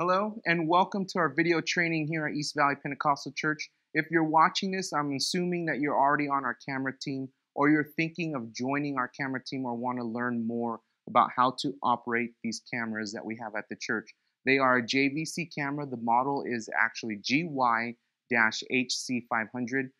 Hello and welcome to our video training here at East Valley Pentecostal Church. If you're watching this, I'm assuming that you're already on our camera team or you're thinking of joining our camera team or want to learn more about how to operate these cameras that we have at the church. They are a JVC camera. The model is actually GY-HC500.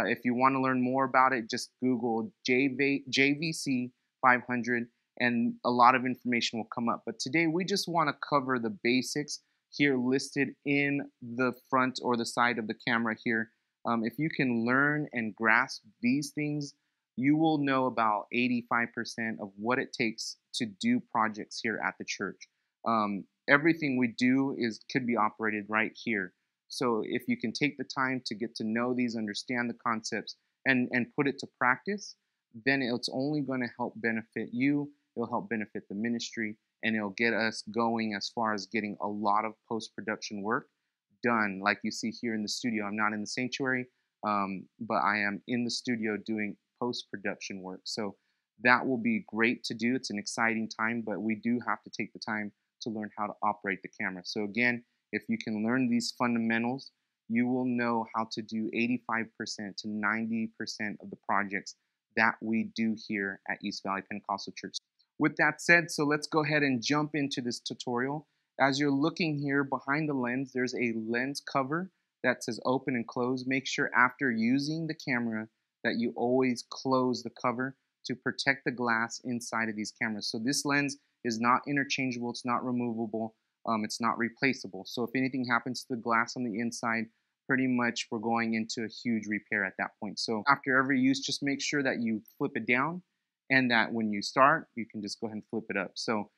If you want to learn more about it, just Google JVC500 and a lot of information will come up. But today we just want to cover the basics here listed in the front or the side of the camera here. If you can learn and grasp these things, you will know about 85% of what it takes to do projects here at the church. Everything we do could be operated right here. So if you can take the time to get to know these, understand the concepts, and put it to practice, then it's only going to help benefit you. It'll help benefit the ministry, and it'll get us going as far as getting a lot of post-production work done. Like you see here in the studio, I'm not in the sanctuary, but I am in the studio doing post-production work. So that will be great to do. It's an exciting time, but we do have to take the time to learn how to operate the camera. So again, if you can learn these fundamentals, you will know how to do 85% to 90% of the projects that we do here at East Valley Pentecostal Church. With that said, so let's go ahead and jump into this tutorial. As you're looking here behind the lens, there's a lens cover that says open and close. Make sure after using the camera that you always close the cover to protect the glass inside of these cameras. So this lens is not interchangeable, it's not removable, it's not replaceable. So if anything happens to the glass on the inside, pretty much we're going into a huge repair at that point. So after every use, just make sure that you flip it down, and that when you start, you can just go ahead and flip it up. So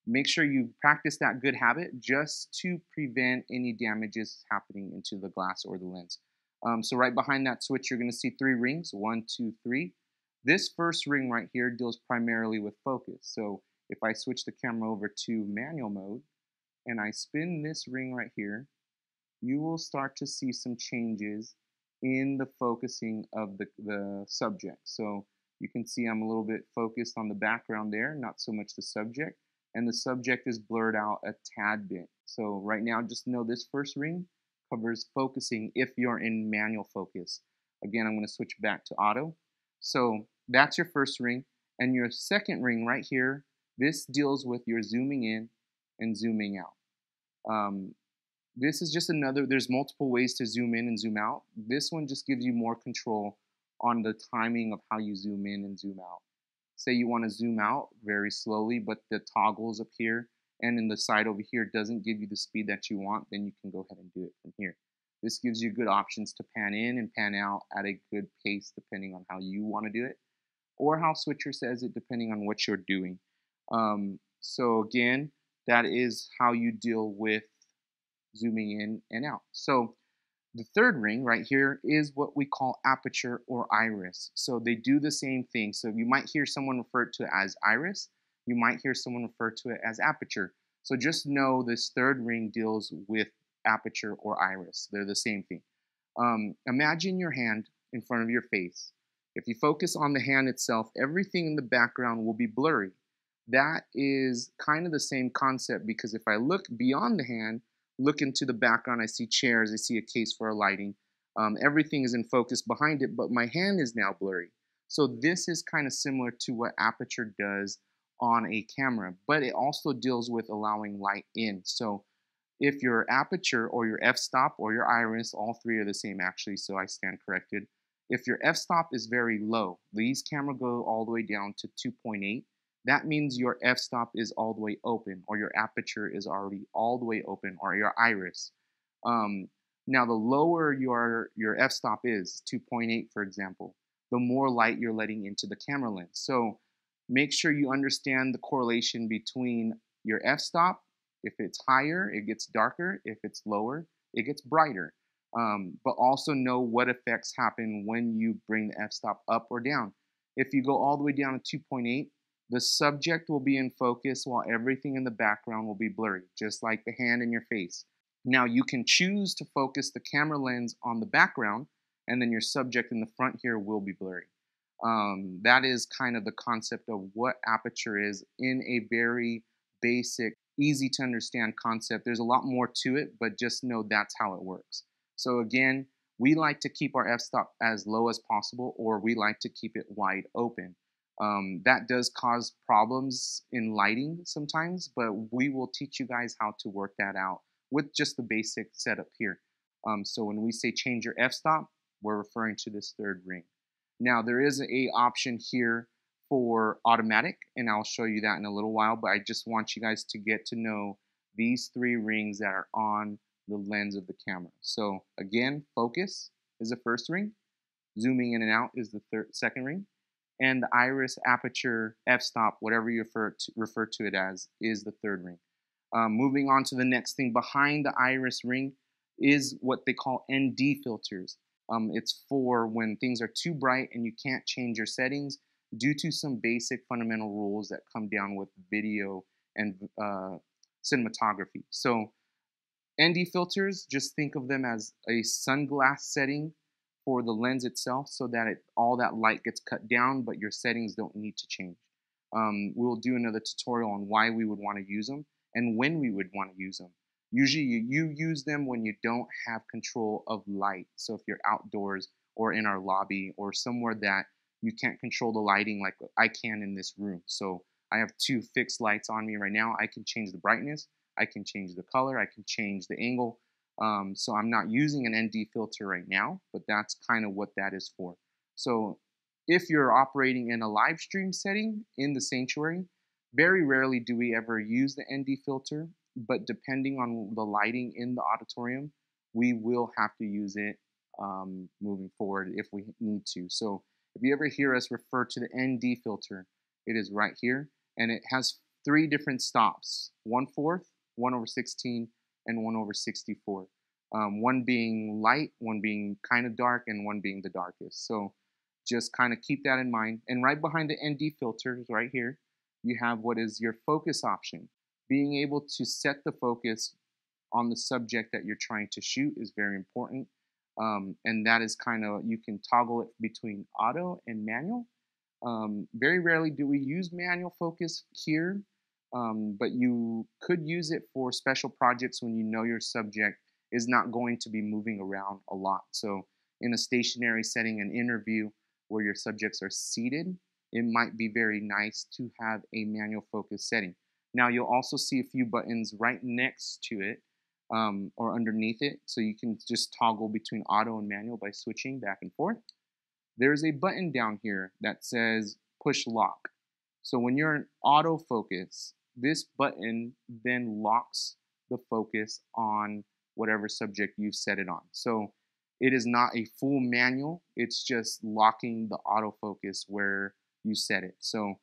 make sure you practice that good habit just to prevent any damages happening into the glass or the lens. So right behind that switch, you're going to see 3 rings, 1, 2, 3. This first ring right here deals primarily with focus. So if I switch the camera over to manual mode and I spin this ring right here, you will start to see some changes in the focusing of the subject. So you can see I'm a little bit focused on the background there, not so much the subject. And the subject is blurred out a tad bit. So right now, just know this first ring covers focusing if you're in manual focus. Again, I'm going to switch back to auto. So that's your first ring. And your second ring right here, this deals with your zooming in and zooming out. This is just there's multiple ways to zoom in and zoom out. This one just gives you more control on the timing of how you zoom in and zoom out. Say you want to zoom out very slowly, but the toggles up here and in the side over here doesn't give you the speed that you want, then you can go ahead and do it from here. This gives you good options to pan in and pan out at a good pace depending on how you want to do it, or how Switcher says it depending on what you're doing. So again, that is how you deal with zooming in and out. So the third ring right here is what we call aperture or iris. So they do the same thing. So you might hear someone refer to it as iris. You might hear someone refer to it as aperture. So just know this third ring deals with aperture or iris. They're the same thing. Imagine your hand in front of your face. If you focus on the hand itself, everything in the background will be blurry. That is kind of the same concept, because if I look beyond the hand, look into the background, I see chairs, I see a case for a lighting. Everything is in focus behind it, but my hand is now blurry. So this is kind of similar to what aperture does on a camera, but it also deals with allowing light in. So if your aperture or your f-stop or your iris, all three are the same actually, so I stand corrected. If your f-stop is very low, these cameras go all the way down to 2.8. That means your f-stop is all the way open, or your aperture is already all the way open, or your iris. Now, the lower your f-stop is, 2.8 for example, the more light you're letting into the camera lens. So make sure you understand the correlation between your f-stop. If it's higher, it gets darker. If it's lower, it gets brighter. But also know what effects happen when you bring the f-stop up or down. If you go all the way down to 2.8, the subject will be in focus while everything in the background will be blurry, just like the hand in your face. Now you can choose to focus the camera lens on the background, and then your subject in the front here will be blurry. That is kind of the concept of what aperture is in a very basic easy to understand concept. There's a lot more to it, but just know that's how it works. So again, we like to keep our f-stop as low as possible, or we like to keep it wide open. That does cause problems in lighting sometimes, but we will teach you guys how to work that out with just the basic setup here. So when we say change your f-stop, we're referring to this third ring. Now there is a option here for automatic, and I'll show you that in a little while, but I just want you guys to get to know these three rings that are on the lens of the camera. So again, focus is the first ring, zooming in and out is the second ring, and the iris, aperture, f-stop, whatever you refer to it as, is the third ring. Moving on to the next thing behind the iris ring is what they call ND filters. It's for when things are too bright and you can't change your settings due to some basic fundamental rules that come down with video and cinematography. So ND filters, just think of them as a sunglass setting for the lens itself, so that all that light gets cut down, but your settings don't need to change. We'll do another tutorial on why we would want to use them and when we would want to use them. Usually you use them when you don't have control of light. So if you're outdoors or in our lobby or somewhere that you can't control the lighting like I can in this room. So I have two fixed lights on me right now. I can change the brightness, I can change the color, I can change the angle. So I'm not using an ND filter right now, but that's kind of what that is for. So if you're operating in a live stream setting in the sanctuary, very rarely do we ever use the ND filter, but depending on the lighting in the auditorium, we will have to use it moving forward if we need to. So if you ever hear us refer to the ND filter, it is right here, and it has three different stops: 1/4, 1/16, and 1/64. One being light, one being kind of dark, and one being the darkest. So just kind of keep that in mind. And right behind the ND filters right here, you have what is your focus option. Being able to set the focus on the subject that you're trying to shoot is very important. And that is kind of, you can toggle it between auto and manual. Very rarely do we use manual focus here, but you could use it for special projects when you know your subject is not going to be moving around a lot. So in a stationary setting, an interview where your subjects are seated, it might be very nice to have a manual focus setting. Now you'll also see a few buttons right next to it or underneath it, so you can just toggle between auto and manual by switching back and forth. There's a button down here that says push lock. So when you're in autofocus, this button then locks the focus on whatever subject you've set it on. So it is not a full manual, it's just locking the autofocus where you set it. So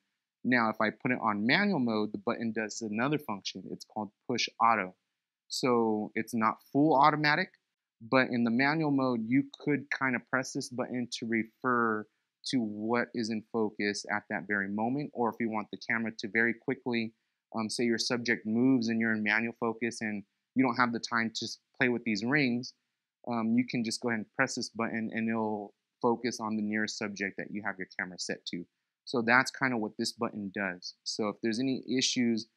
now if I put it on manual mode, the button does another function. It's called push auto. So it's not full automatic, but in the manual mode, you could kind of press this button to refer to what is in focus at that very moment. Or if you want the camera to very quickly, say your subject moves and you're in manual focus and you don't have the time to play with these rings, you can just go ahead and press this button and it'll focus on the nearest subject that you have your camera set to. So that's kind of what this button does. So if there's any issues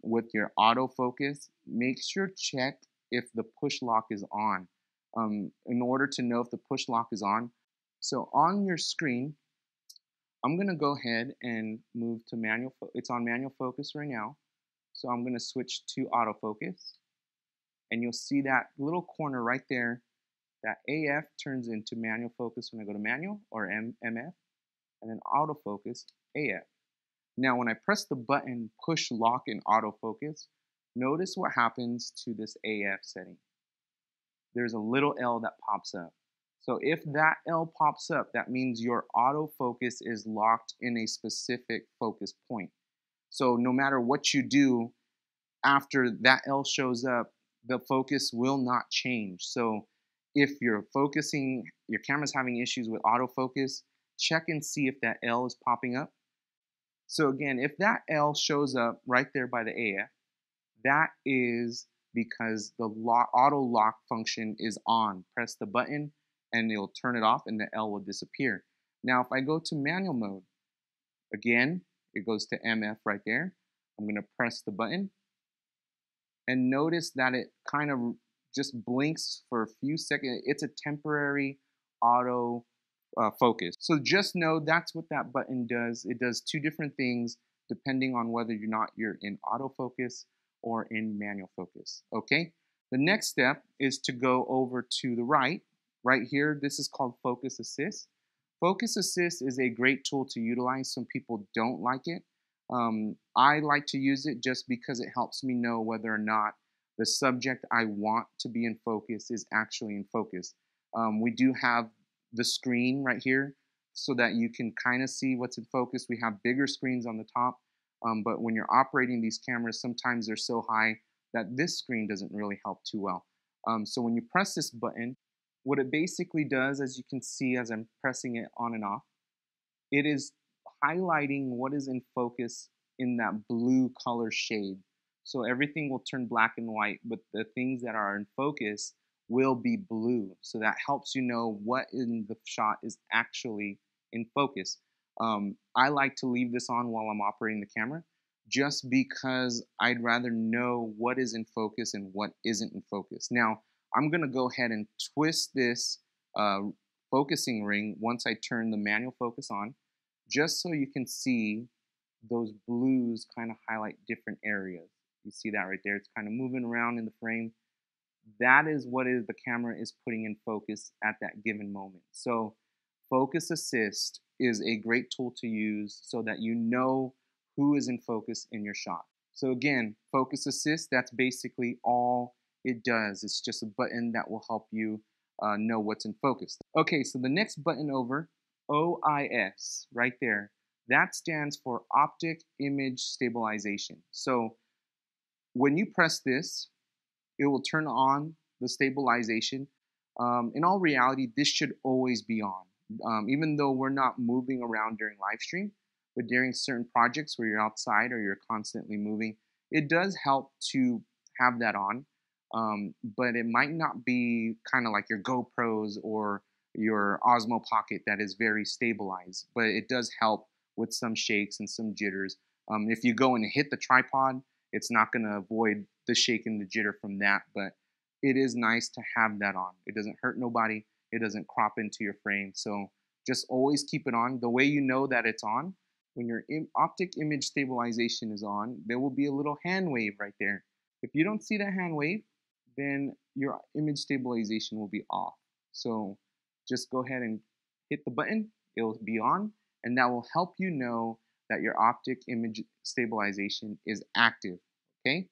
with your autofocus, make sure check if the push lock is on. In order to know if the push lock is on, so on your screen, I'm going to go ahead and move to manual. It's on manual focus right now. So I'm going to switch to autofocus. And you'll see that little corner right there, that AF turns into manual focus when I go to manual, or MF, and then autofocus, AF. Now when I press the button push lock in autofocus, notice what happens to this AF setting. There's a little L that pops up. So if that L pops up, that means your autofocus is locked in a specific focus point. So no matter what you do, after that L shows up, the focus will not change. So if you're focusing, your camera's having issues with autofocus, check and see if that L is popping up. So again, if that L shows up right there by the AF, that is because the auto lock function is on. Press the button and it'll turn it off and the L will disappear. Now if I go to manual mode, again, it goes to MF right there. I'm going to press the button and notice that it kind of just blinks for a few seconds. It's a temporary auto focus. So just know that's what that button does. It does two different things depending on whether or not you're in autofocus or in manual focus, okay? The next step is to go over to the right. Right here, this is called Focus Assist. Focus Assist is a great tool to utilize. Some people don't like it. I like to use it just because it helps me know whether or not the subject I want to be in focus is actually in focus. We do have the screen right here so that you can kind of see what's in focus. We have bigger screens on the top, but when you're operating these cameras, sometimes they're so high that this screen doesn't really help too well. So when you press this button, what it basically does, as you can see as I'm pressing it on and off, it is highlighting what is in focus in that blue color shade. So everything will turn black and white, but the things that are in focus will be blue. So that helps you know what in the shot is actually in focus. I like to leave this on while I'm operating the camera just because I'd rather know what is in focus and what isn't in focus. Now, I'm gonna go ahead and twist this focusing ring once I turn the manual focus on, just so you can see those blues kind of highlight different areas. You see that right there? It's kind of moving around in the frame. That is what the camera is putting in focus at that given moment. So Focus Assist is a great tool to use so that you know who is in focus in your shot. So again, Focus Assist, that's basically all it does. It's just a button that will help you know what's in focus. Okay, so the next button over, OIS, right there, that stands for Optic Image Stabilization. So when you press this, it will turn on the stabilization. In all reality, this should always be on. Even though we're not moving around during live stream, but during certain projects where you're outside or you're constantly moving, it does help to have that on. But it might not be kind of like your GoPros or your Osmo Pocket that is very stabilized, but it does help with some shakes and some jitters. If you go and hit the tripod, it's not going to avoid the shake and the jitter from that, but it is nice to have that on. It doesn't hurt nobody. It doesn't crop into your frame. So just always keep it on. The way you know that it's on, when your optic image stabilization is on, there will be a little hand wave right there. If you don't see that hand wave, then your image stabilization will be off. So just go ahead and hit the button. It will be on, and that will help you know that your optic image stabilization is active, okay?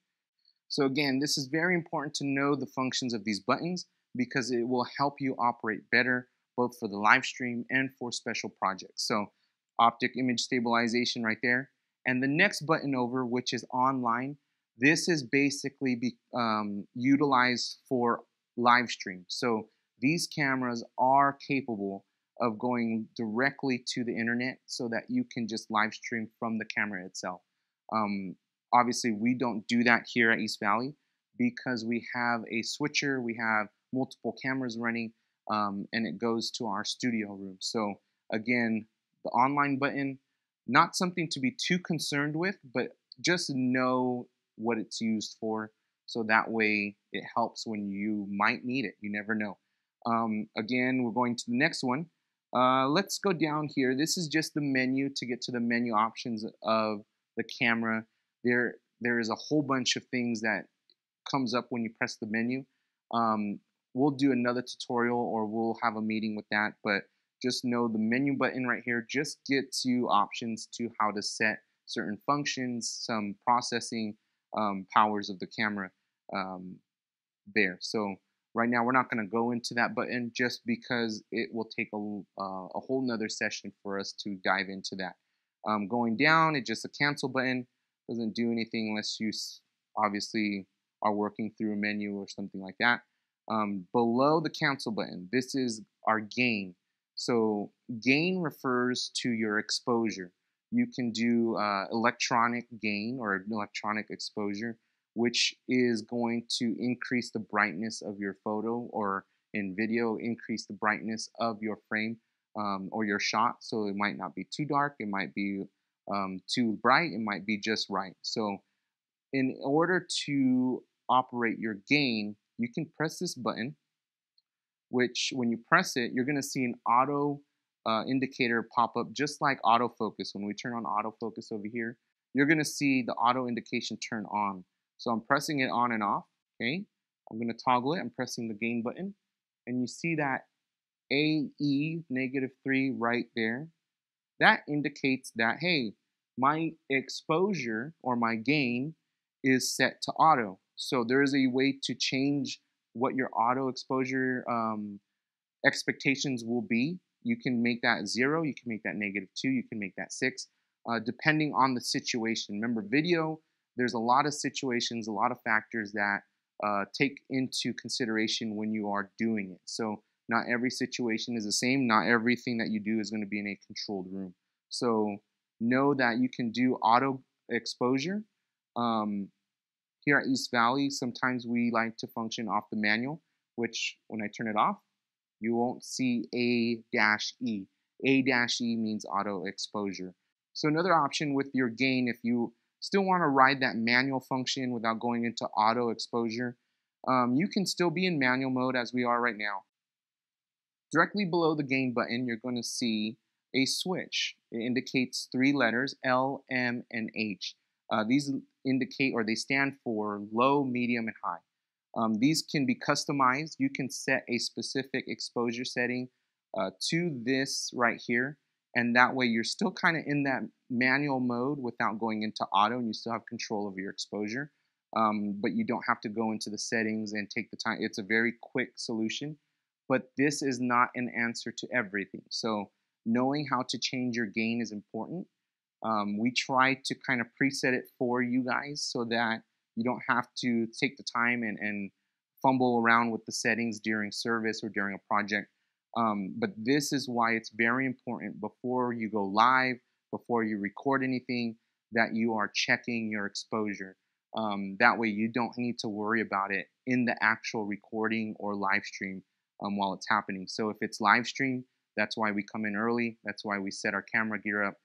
So again, this is very important to know the functions of these buttons because it will help you operate better both for the live stream and for special projects. So optic image stabilization right there. And the next button over, which is online, this is basically utilized for live stream. So these cameras are capable of going directly to the internet so that you can just live stream from the camera itself. Obviously, we don't do that here at East Valley because we have a switcher, we have multiple cameras running, and it goes to our studio room. So again, the online button, not something to be too concerned with, but just know what it's used for. So that way it helps when you might need it. You never know. Again, we're going to the next one. Let's go down here. This is just the menu to get to the menu options of the camera. There is a whole bunch of things that comes up when you press the menu. We'll do another tutorial or we'll have a meeting with that, but just know the menu button right here just gets you options to how to set certain functions, some processing powers of the camera there. So right now we're not going to go into that button just because it will take a whole nother session for us to dive into that. Going down, it's just a cancel button. Doesn't do anything unless you obviously are working through a menu or something like that. Below the cancel button, this is our gain. So gain refers to your exposure. You can do electronic gain or electronic exposure, which is going to increase the brightness of your photo, or in video, increase the brightness of your frame or your shot. So it might not be too dark, it might be too bright, it might be just right. So in order to operate your gain, you can press this button, which when you press it, you're going to see an auto indicator pop up just like autofocus. When we turn on autofocus over here, you're going to see the auto indication turn on. So I'm pressing it on and off. Okay, I'm going to toggle it. I'm pressing the gain button, and you see that AE -3 right there. That indicates that, hey, my exposure or my gain is set to auto. So there is a way to change what your auto exposure expectations will be. You can make that 0, you can make that -2, you can make that 6, depending on the situation. Remember, video, there's a lot of situations, a lot of factors that take into consideration when you are doing it. So not every situation is the same. Not everything that you do is going to be in a controlled room. So know that you can do auto exposure. Here at East Valley, sometimes we like to function off the manual, which when I turn it off, you won't see A-E. A-E means auto exposure. So another option with your gain, if you still want to ride that manual function without going into auto exposure, you can still be in manual mode as we are right now. Directly below the gain button, you're going to see a switch. It indicates 3 letters, L, M, and H. These indicate, or they stand for low, medium, and high. These can be customized. You can set a specific exposure setting to this right here, and that way you're still kind of in that manual mode without going into auto, and you still have control of your exposure. But you don't have to go into the settings and take the time. It's a very quick solution, but this is not an answer to everything. So knowing how to change your gain is important. We try to kind of preset it for you guys so that you don't have to take the time and fumble around with the settings during service or during a project. But this is why it's very important before you go live, before you record anything, that you are checking your exposure. That way you don't need to worry about it in the actual recording or live stream while it's happening. So if it's live stream, that's why we come in early. That's why we set our camera gear up,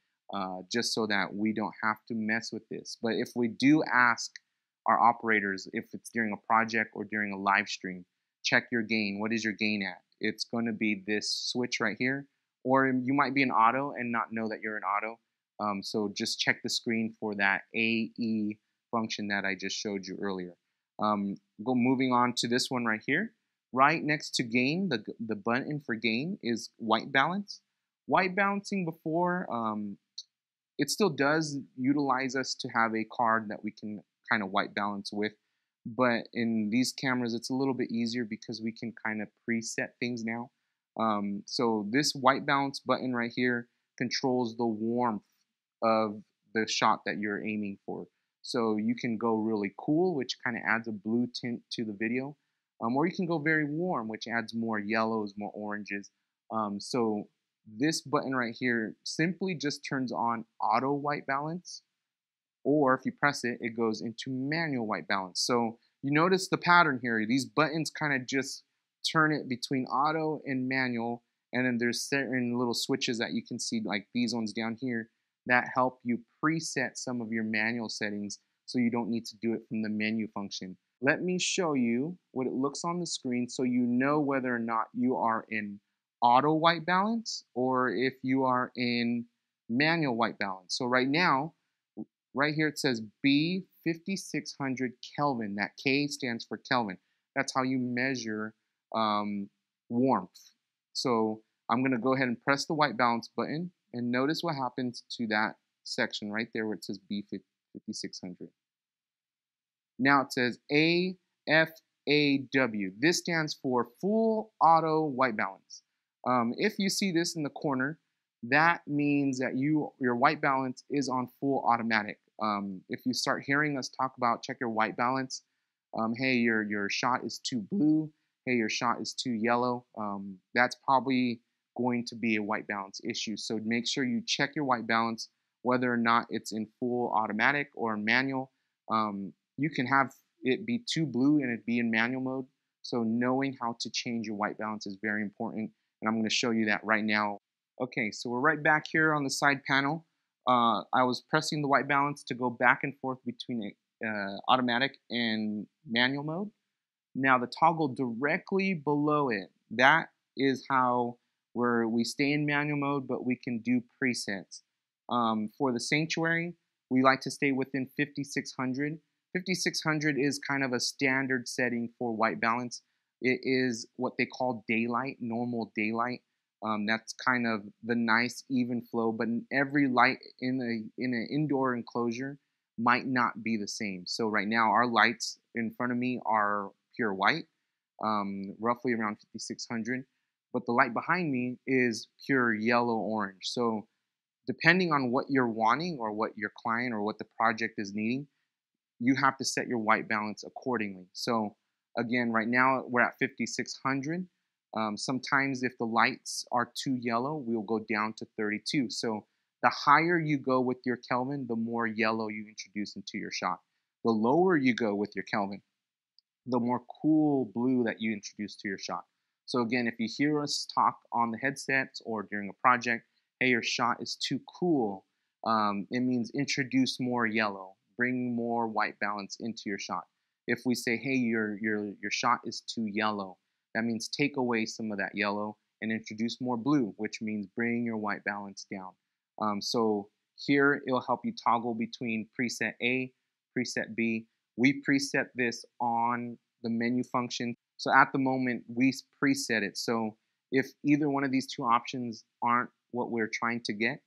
just so that we don't have to mess with this. But if we do ask our operators, if it's during a project or during a live stream, check your gain. What is your gain at? It's going to be this switch right here. Or you might be in auto and not know that you're in auto. So just check the screen for that AE function that I just showed you earlier. Moving on to this one right here. Right next to gain, the button for gain is white balance. White balancing before, it still does utilize us to have a card that we can kind of white balance with. But in these cameras, it's a little bit easier because we can kind of preset things now. So this white balance button right here controls the warmth of the shot that you're aiming for. So you can go really cool, which kind of adds a blue tint to the video. Or you can go very warm, which adds more yellows, more oranges. So this button right here simply just turns on auto white balance, or if you press it, it goes into manual white balance. So you notice the pattern here. These buttons kind of just turn it between auto and manual, and then there's certain little switches that you can see, like these ones down here, that help you preset some of your manual settings so you don't need to do it from the menu function. Let me show you what it looks on the screen so you know whether or not you are in auto white balance or if you are in manual white balance. So right now, right here it says B5600 Kelvin. That K stands for Kelvin. That's how you measure warmth. So I'm going to go ahead and press the white balance button and notice what happens to that section right there where it says B5600. Now it says AFAW. This stands for full auto white balance. If you see this in the corner, that means that your white balance is on full automatic. If you start hearing us talk about check your white balance, hey, your shot is too blue, hey, your shot is too yellow, that's probably going to be a white balance issue. So make sure you check your white balance, whether or not it's in full automatic or manual. You can have it be too blue and it be in manual mode. So knowing how to change your white balance is very important. And I'm going to show you that right now. Okay, so we're right back here on the side panel. I was pressing the white balance to go back and forth between automatic and manual mode. Now the toggle directly below it, that is how we stay in manual mode, but we can do presets. For the sanctuary, we like to stay within 5600. 5600 is kind of a standard setting for white balance. It is what they call daylight, normal daylight. That's kind of the nice even flow, but every light in an indoor enclosure might not be the same. So right now our lights in front of me are pure white, roughly around 5600, but the light behind me is pure yellow orange. So depending on what you're wanting or what your client or what the project is needing, you have to set your white balance accordingly. So again, right now we're at 5600. Sometimes if the lights are too yellow, we'll go down to 32. So the higher you go with your Kelvin, the more yellow you introduce into your shot. The lower you go with your Kelvin, the more cool blue that you introduce to your shot. So again, if you hear us talk on the headsets or during a project, hey, your shot is too cool, it means introduce more yellow, bring more white balance into your shot. If we say, hey, your shot is too yellow, that means take away some of that yellow and introduce more blue, which means bring your white balance down. So here it'll help you toggle between preset A, preset B. We preset this on the menu function. So at the moment, we preset it. So if either one of these two options aren't what we're trying to get,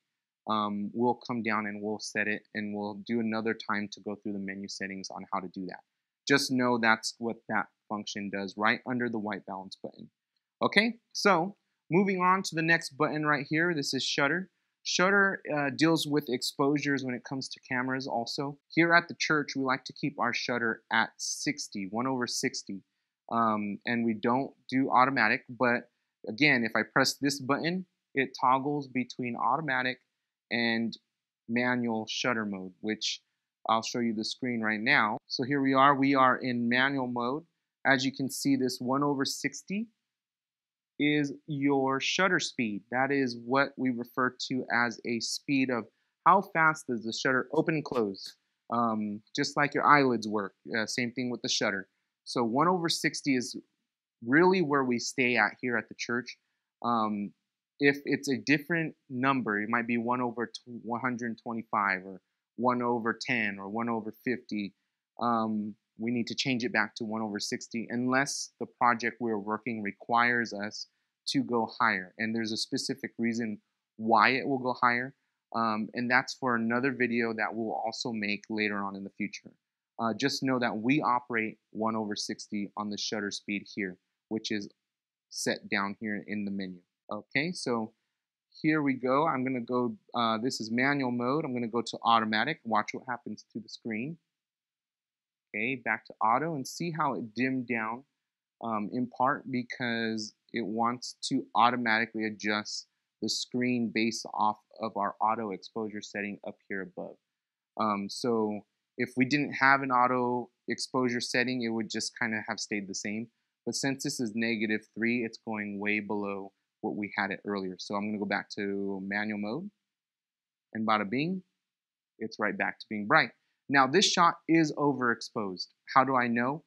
we'll come down and we'll set it, and we'll do another time to go through the menu settings on how to do that. Just know that's what that function does right under the white balance button. Okay, so moving on to the next button right here. This is shutter. Shutter deals with exposures when it comes to cameras also. Here at the church, we like to keep our shutter at 60, 1/60. And we don't do automatic, but again, if I press this button, it toggles between automatic and manual shutter mode, which I'll show you the screen right now. So here we are in manual mode. As you can see, this 1/60 is your shutter speed. That is what we refer to as a speed of how fast does the shutter open and close. Just like your eyelids work, same thing with the shutter. So 1/60 is really where we stay at here at the church. If it's a different number, it might be 1/125 or 1/10 or 1/50. We need to change it back to 1/60 unless the project we're working requires us to go higher. And there's a specific reason why it will go higher. And that's for another video that we'll also make later on in the future. Just know that we operate 1/60 on the shutter speed here, which is set down here in the menu. Okay, so here we go. I'm going to go, this is manual mode. I'm going to go to automatic. Watch what happens to the screen. Okay, back to auto, and see how it dimmed down, in part because it wants to automatically adjust the screen based off of our auto exposure setting up here above. So if we didn't have an auto exposure setting, it would just kind of have stayed the same. But since this is -3, it's going way below what we had it earlier. So I'm going to go back to manual mode, and bada bing, it's right back to being bright. Now this shot is overexposed. How do I know?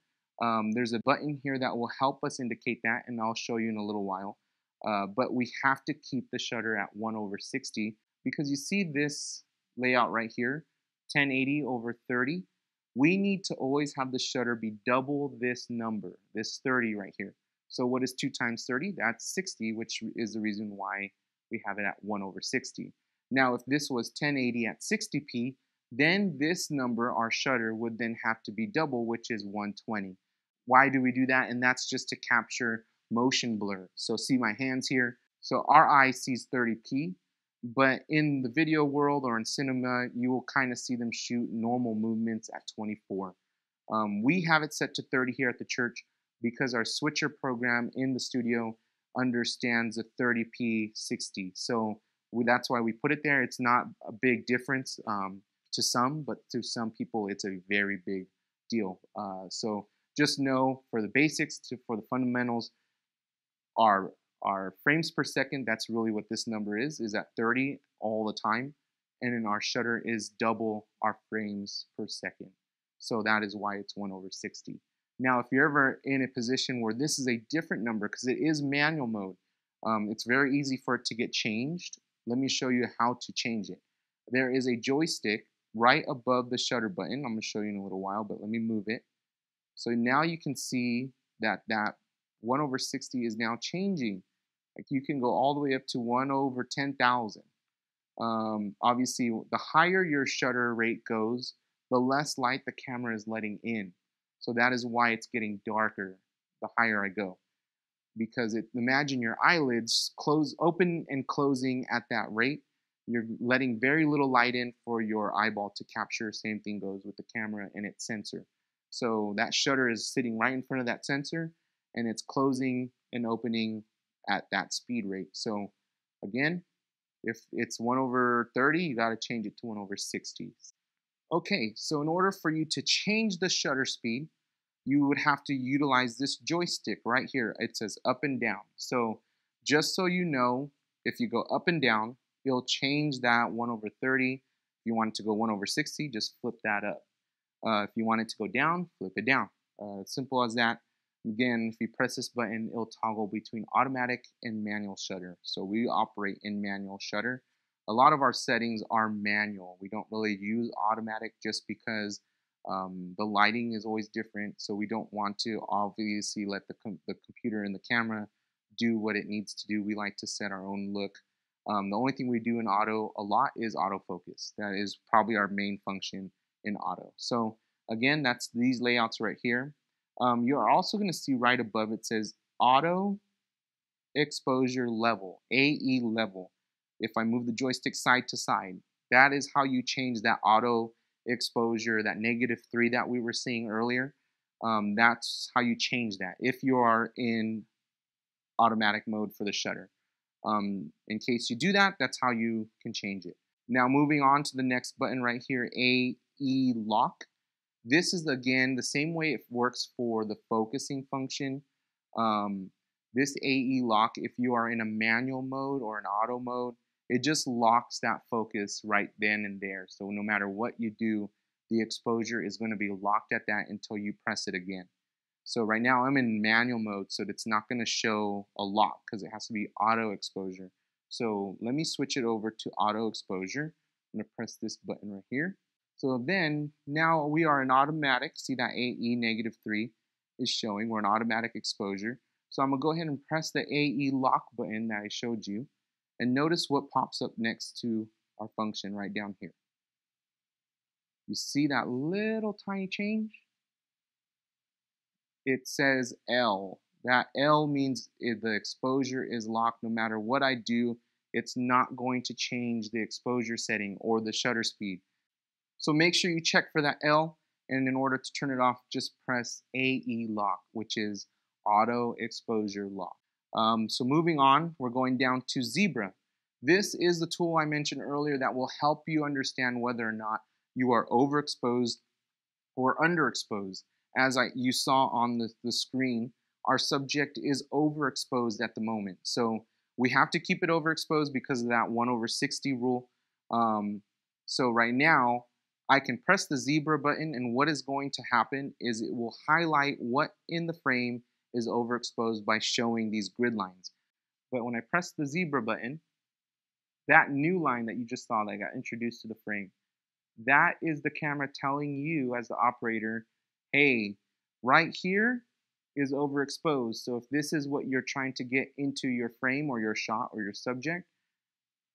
There's a button here that will help us indicate that, and I'll show you in a little while. But we have to keep the shutter at 1/60 because you see this layout right here, 1080/30. We need to always have the shutter be double this number, this 30 right here. So what is 2 times 30? That's 60, which is the reason why we have it at 1/60. Now, if this was 1080 at 60p, then this number, our shutter, would then have to be double, which is 120. Why do we do that? And that's just to capture motion blur. So see my hands here. So our eye sees 30p, but in the video world or in cinema, you will kind of see them shoot normal movements at 24. We have it set to 30 here at the church because our switcher program in the studio understands a 30p 60. So that's why we put it there. It's not a big difference to some, but to some people, it's a very big deal. So just know for the basics, for the fundamentals, our frames per second, that's really what this number is at 30 all the time. And then our shutter is double our frames per second. So that is why it's 1 over 60. Now, if you're ever in a position where this is a different number, because it is manual mode, it's very easy for it to get changed. Let me show you how to change it. There is a joystick right above the shutter button. I'm going to show you in a little while, but let me move it. So now you can see that 1 over 60 is now changing. Like you can go all the way up to 1 over 10,000. Obviously, the higher your shutter rate goes, the less light the camera is letting in. So that is why it's getting darker the higher I go. Because imagine your eyelids open and closing at that rate. You're letting very little light in for your eyeball to capture. Same thing goes with the camera and its sensor. So that shutter is sitting right in front of that sensor, and it's closing and opening at that speed rate. So again, if it's 1 over 30, you got to change it to 1 over 60. Okay, so in order for you to change the shutter speed, you would have to utilize this joystick right here. It says up and down. So just so you know, if you go up and down, it'll change that 1 over 30. If you want it to go 1 over 60, just flip that up. If you want it to go down, flip it down. Simple as that. Again, if you press this button, it'll toggle between automatic and manual shutter. So we operate in manual shutter. A lot of our settings are manual. We don't really use automatic just because the lighting is always different. So we don't want to obviously let the computer and the camera do what it needs to do. We like to set our own look. The only thing we do in auto a lot is autofocus. That is probably our main function in auto. So again, that's these layouts right here. You're also going to see right above it says auto exposure level, AE level. If I move the joystick side to side, that is how you change that auto exposure, that -3 that we were seeing earlier. That's how you change that if you are in automatic mode for the shutter. In case you do that, that's how you can change it. Now moving on to the next button right here, AE lock. This is again the same way it works for the focusing function. This AE lock, if you are in a manual mode or an auto mode, it just locks that focus right then and there. So no matter what you do, the exposure is going to be locked at that until you press it again. So right now I'm in manual mode, so it's not going to show a lock because it has to be auto exposure. So let me switch it over to auto exposure. I'm going to press this button right here. So then now we are in automatic. See that AE -3 is showing. We're in automatic exposure. So I'm going to go ahead and press the AE lock button that I showed you. And notice what pops up next to our function right down here. You see that little tiny change? It says L. That L means the exposure is locked. No matter what I do, it's not going to change the exposure setting or the shutter speed. So make sure you check for that L, and in order to turn it off, just press AE lock, which is auto exposure lock. So moving on, we're going down to Zebra. This is the tool I mentioned earlier that will help you understand whether or not you are overexposed or underexposed. As you saw on the screen, our subject is overexposed at the moment. So we have to keep it overexposed because of that 1 over 60 rule. So right now, I can press the zebra button, and what is going to happen is it will highlight what in the frame is overexposed by showing these grid lines. But when I press the zebra button, that new line that you just saw that got introduced to the frame, that is the camera telling you as the operator, hey, right here is overexposed. So if this is what you're trying to get into your frame or your shot or your subject,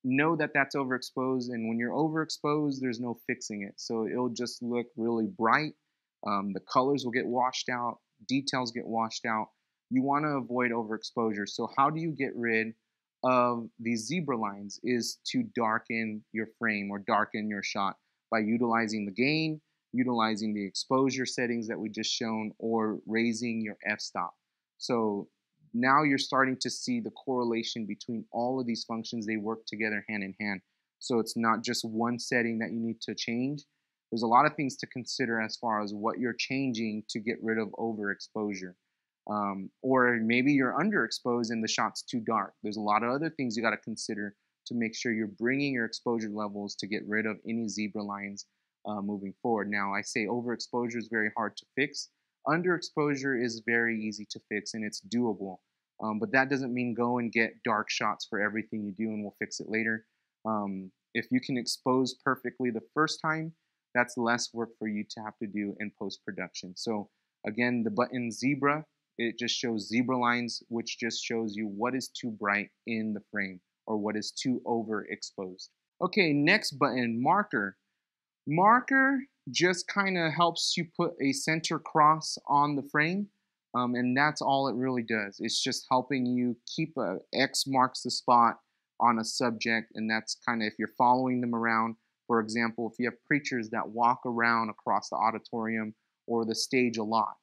know that that's overexposed, and when you're overexposed, there's no fixing it. So it'll just look really bright. The colors will get washed out, details get washed out. You want to avoid overexposure. So how do you get rid of these zebra lines is to darken your frame or darken your shot by utilizing the gain, utilizing the exposure settings that we just shown, or raising your f-stop. So now you're starting to see the correlation between all of these functions. They work together hand in hand. So it's not just one setting that you need to change. There's a lot of things to consider as far as what you're changing to get rid of overexposure. Or maybe you're underexposed and the shot's too dark. There's a lot of other things you got to consider to make sure you're bringing your exposure levels to get rid of any zebra lines moving forward. Now, I say overexposure is very hard to fix. Underexposure is very easy to fix and it's doable. But that doesn't mean go and get dark shots for everything you do and we'll fix it later. If you can expose perfectly the first time, that's less work for you to have to do in post-production. So again, the button zebra, it just shows zebra lines, which just shows you what is too bright in the frame or what is too overexposed. Okay, next button, marker. Marker just kind of helps you put a center cross on the frame, and that's all it really does. It's just helping you keep a X marks the spot on a subject, and that's kind of if you're following them around. For example, if you have preachers that walk around across the auditorium or the stage a lot,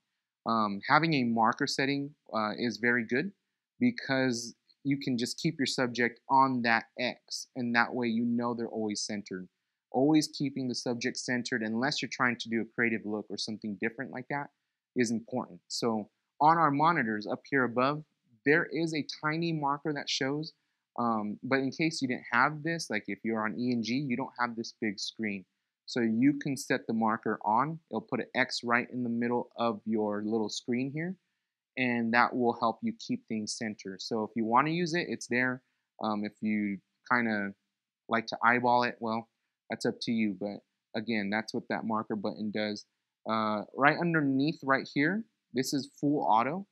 having a marker setting is very good because you can just keep your subject on that X, and that way you know they're always centered. Always keeping the subject centered, unless you're trying to do a creative look or something different like that, is important. So on our monitors up here above, there is a tiny marker that shows, but in case you didn't have this, like if you're on E&G, you don't have this big screen. So you can set the marker on. It'll put an X right in the middle of your little screen here, and that will help you keep things centered. So if you want to use it, it's there. If you kind of like to eyeball it, well, that's up to you. But again, that's what that marker button does. Right underneath right here, this is full auto.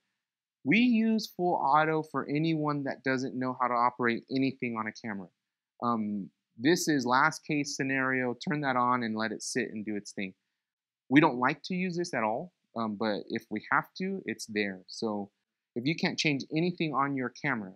We use full auto for anyone that doesn't know how to operate anything on a camera. This is last case scenario, turn that on and let it sit and do its thing. We don't like to use this at all, but if we have to, it's there. So if you can't change anything on your camera,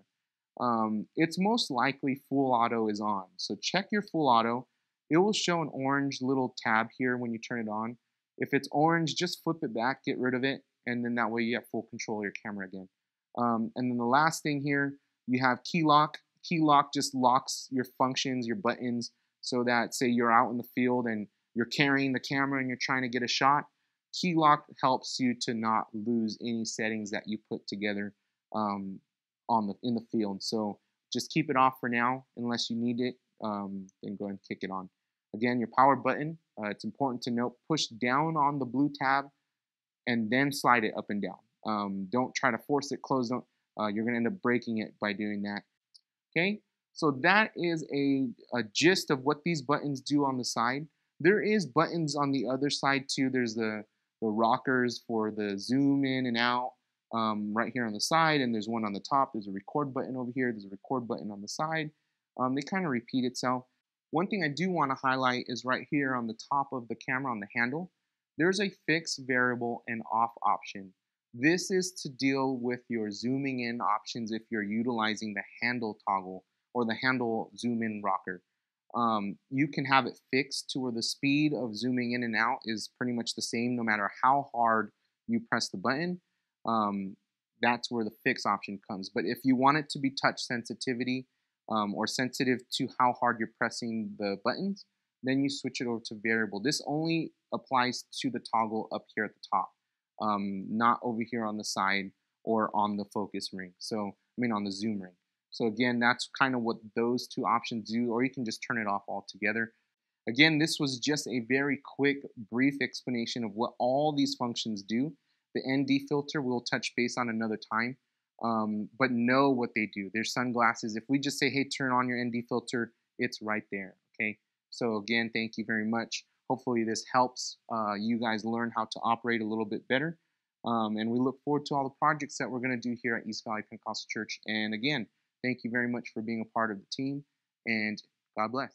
it's most likely full auto is on. So check your full auto. It will show an orange little tab here when you turn it on. If it's orange, just flip it back, get rid of it, and then that way you have full control of your camera again. And then the last thing here, you have Keylock. Keylock just locks your functions, your buttons, so that say you're out in the field and you're carrying the camera and you're trying to get a shot. Keylock helps you to not lose any settings that you put together in the field. So just keep it off for now unless you need it. Then go ahead and kick it on. Again, your power button, it's important to note, push down on the blue tab and then slide it up and down. Don't try to force it closed. You're going to end up breaking it by doing that. Okay, so that is a gist of what these buttons do on the side. There is buttons on the other side too. There's the rockers for the zoom in and out right here on the side, and there's one on the top. There's a record button over here. There's a record button on the side. They kind of repeat itself. One thing I do want to highlight is right here on the top of the camera on the handle, there's a fix, variable, and off option. This is to deal with your zooming in options if you're utilizing the handle toggle or the handle zoom in rocker. You can have it fixed to where the speed of zooming in and out is pretty much the same no matter how hard you press the button. That's where the fix option comes. But if you want it to be touch sensitivity or sensitive to how hard you're pressing the buttons, then you switch it over to variable. This only applies to the toggle up here at the top. Not over here on the side or on the focus ring. So, on the zoom ring. So again, that's kind of what those two options do, or you can just turn it off altogether. Again, this was just a very quick, brief explanation of what all these functions do. The ND filter we'll touch base on another time, but know what they do. There's sunglasses. If we just say, hey, turn on your ND filter, it's right there, okay? So again, thank you very much. Hopefully this helps you guys learn how to operate a little bit better. And we look forward to all the projects that we're going to do here at East Valley Pentecostal Church. And again, thank you very much for being a part of the team, and God bless.